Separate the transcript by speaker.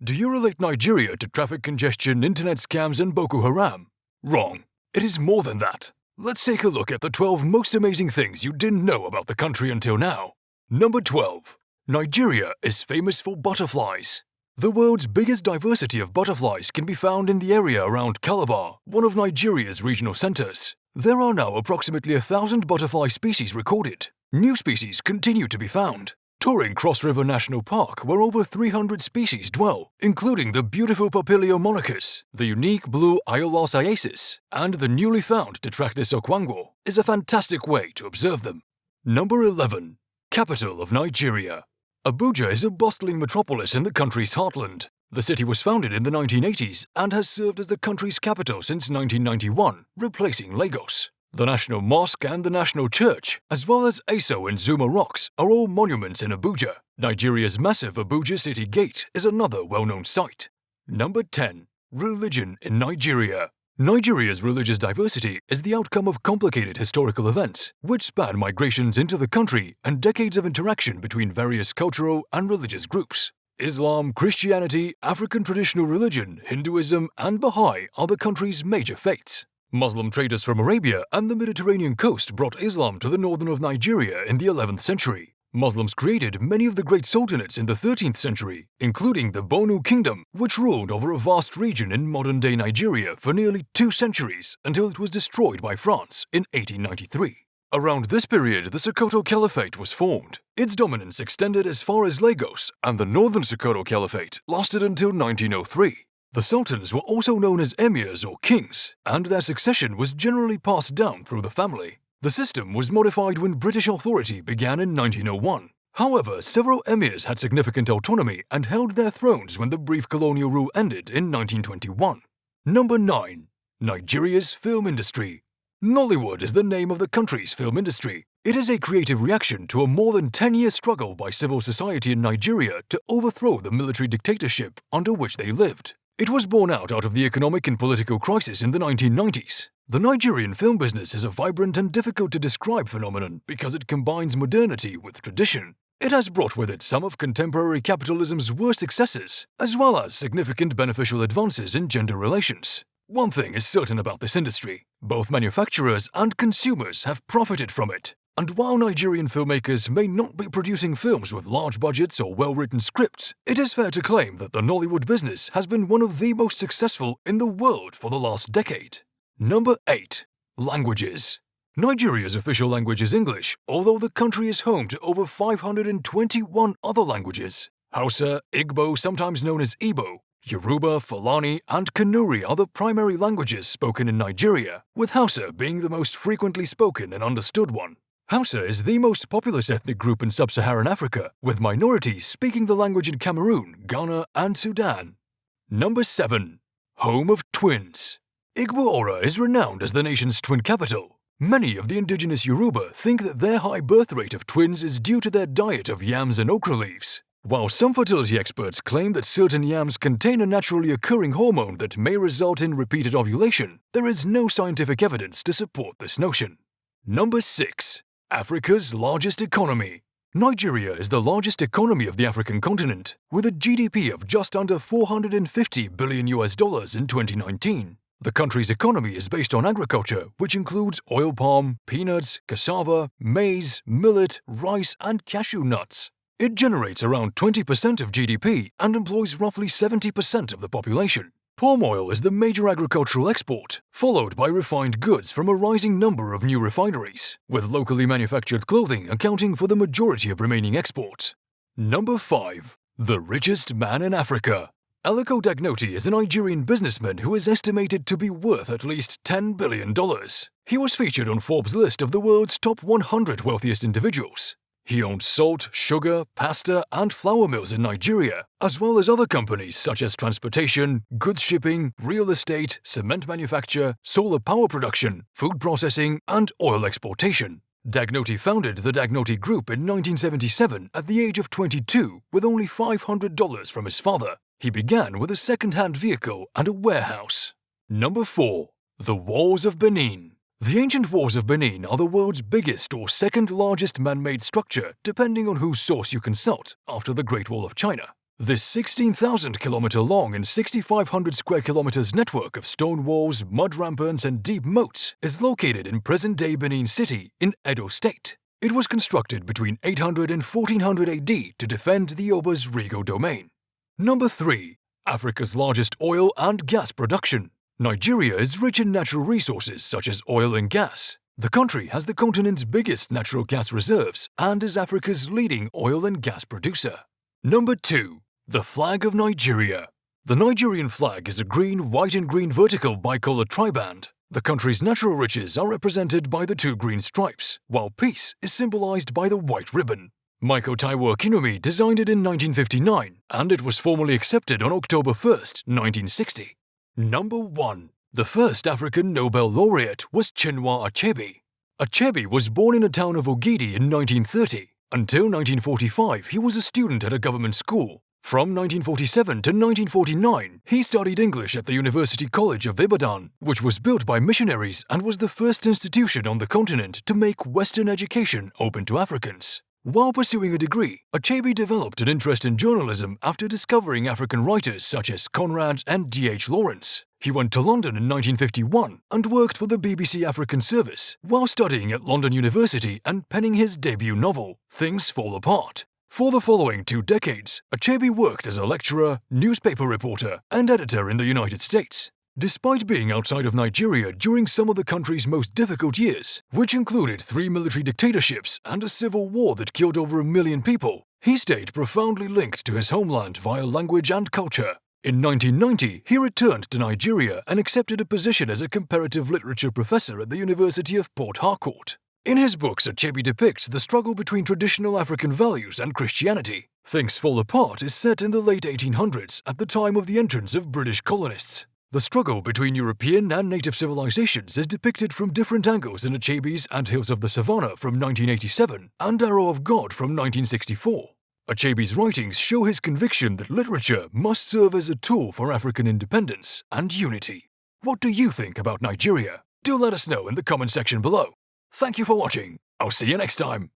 Speaker 1: Do you relate Nigeria to traffic congestion, internet scams, and Boko Haram? Wrong. It is more than that. Let's take a look at the 12 most amazing things you didn't know about the country until now. Number 12. Nigeria is famous for butterflies. The world's biggest diversity of butterflies can be found in the area around Calabar, one of Nigeria's regional centers. There are now approximately 1,000 butterfly species recorded. New species continue to be found. Touring Cross River National Park, where over 300 species dwell, including the beautiful Papilio monachus, the unique blue Iolasiasis, and the newly found Tetractys okwango, is a fantastic way to observe them. Number 11. Capital of Nigeria. Abuja is a bustling metropolis in the country's heartland. The city was founded in the 1980s and has served as the country's capital since 1991, replacing Lagos. The National Mosque and the National Church, as well as Aso and Zuma Rocks, are all monuments in Abuja. Nigeria's massive Abuja City Gate is another well-known site. Number 10. Religion in Nigeria. Nigeria's religious diversity is the outcome of complicated historical events, which span migrations into the country and decades of interaction between various cultural and religious groups. Islam, Christianity, African traditional religion, Hinduism, and Baha'i are the country's major faiths. Muslim traders from Arabia and the Mediterranean coast brought Islam to the northern of Nigeria in the 11th century. Muslims created many of the great sultanates in the 13th century, including the Bonu Kingdom, which ruled over a vast region in modern-day Nigeria for nearly 2 centuries until it was destroyed by France in 1893. Around this period, the Sokoto Caliphate was formed. Its dominance extended as far as Lagos, and the Northern Sokoto Caliphate lasted until 1903. The Sultans were also known as emirs or kings, and their succession was generally passed down through the family. The system was modified when British authority began in 1901. However, several emirs had significant autonomy and held their thrones when the brief colonial rule ended in 1921. Number 9. Nigeria's film industry. Nollywood is the name of the country's film industry. It is a creative reaction to a more than 10-year struggle by civil society in Nigeria to overthrow the military dictatorship under which they lived. It was born out of the economic and political crisis in the 1990s. The Nigerian film business is a vibrant and difficult-to-describe phenomenon because it combines modernity with tradition. It has brought with it some of contemporary capitalism's worst successes, as well as significant beneficial advances in gender relations. One thing is certain about this industry: both manufacturers and consumers have profited from it. And while Nigerian filmmakers may not be producing films with large budgets or well-written scripts, it is fair to claim that the Nollywood business has been one of the most successful in the world for the last decade. Number 8. Languages. Nigeria's official language is English, although the country is home to over 521 other languages. Hausa, Igbo, sometimes known as Igbo, Yoruba, Fulani, and Kanuri are the primary languages spoken in Nigeria, with Hausa being the most frequently spoken and understood one. Hausa is the most populous ethnic group in sub-Saharan Africa, with minorities speaking the language in Cameroon, Ghana, and Sudan. Number 7. Home of twins. Igbo-Ora is renowned as the nation's twin capital. Many of the indigenous Yoruba think that their high birth rate of twins is due to their diet of yams and okra leaves. While some fertility experts claim that certain yams contain a naturally occurring hormone that may result in repeated ovulation, there is no scientific evidence to support this notion. Number 6. Africa's largest economy. Nigeria is the largest economy of the African continent, with a GDP of just under $450 billion in 2019. The country's economy is based on agriculture, which includes oil palm, peanuts, cassava, maize, millet, rice, and cashew nuts. It generates around 20% of GDP and employs roughly 70% of the population. Palm oil is the major agricultural export, followed by refined goods from a rising number of new refineries, with locally manufactured clothing accounting for the majority of remaining exports. Number 5. The richest man in Africa. Aliko Dangote is a Nigerian businessman who is estimated to be worth at least $10 billion. He was featured on Forbes' list of the world's top 100 wealthiest individuals. He owns salt, sugar, pasta, and flour mills in Nigeria, as well as other companies such as transportation, goods shipping, real estate, cement manufacture, solar power production, food processing, and oil exportation. Dangote founded the Dangote Group in 1977 at the age of 22 with only $500 from his father. He began with a second-hand vehicle and a warehouse. Number 4. The Walls of Benin. The ancient Walls of Benin are the world's biggest or second largest man-made structure, depending on whose source you consult, after the Great Wall of China. This 16,000-kilometer long and 6,500 square kilometers network of stone walls, mud ramparts, and deep moats is located in present-day Benin City in Edo State. It was constructed between 800 and 1400 AD to defend the Yoruba's Rigo domain. Number 3. Africa's largest oil and gas production. Nigeria is rich in natural resources such as oil and gas. The country has the continent's biggest natural gas reserves and is Africa's leading oil and gas producer. Number 2. The flag of Nigeria. The Nigerian flag is a green, white and green vertical bicolor triband. The country's natural riches are represented by the 2 green stripes, while peace is symbolized by the white ribbon. Michael Taiwo Kinomi designed it in 1959, and it was formally accepted on October 1, 1960. Number 1. The first African Nobel laureate was Chinua Achebe. Achebe was born in a town of Ogidi in 1930. Until 1945, he was a student at a government school. From 1947 to 1949, he studied English at the University College of Ibadan, which was built by missionaries and was the first institution on the continent to make Western education open to Africans. While pursuing a degree, Achebe developed an interest in journalism after discovering African writers such as Conrad and D.H. Lawrence. He went to London in 1951 and worked for the BBC African Service while studying at London University and penning his debut novel, Things Fall Apart. For the following 2 decades, Achebe worked as a lecturer, newspaper reporter, and editor in the United States. Despite being outside of Nigeria during some of the country's most difficult years, which included 3 military dictatorships and a civil war that killed over 1 million people, he stayed profoundly linked to his homeland via language and culture. In 1990, he returned to Nigeria and accepted a position as a comparative literature professor at the University of Port Harcourt. In his books, Achebe depicts the struggle between traditional African values and Christianity. Things Fall Apart is set in the late 1800s at the time of the entrance of British colonists. The struggle between European and native civilizations is depicted from different angles in Achebe's And Hills of the Savannah from 1987 and Arrow of God from 1964. Achebe's writings show his conviction that literature must serve as a tool for African independence and unity. What do you think about Nigeria? Do let us know in the comment section below. Thank you for watching. I'll see you next time.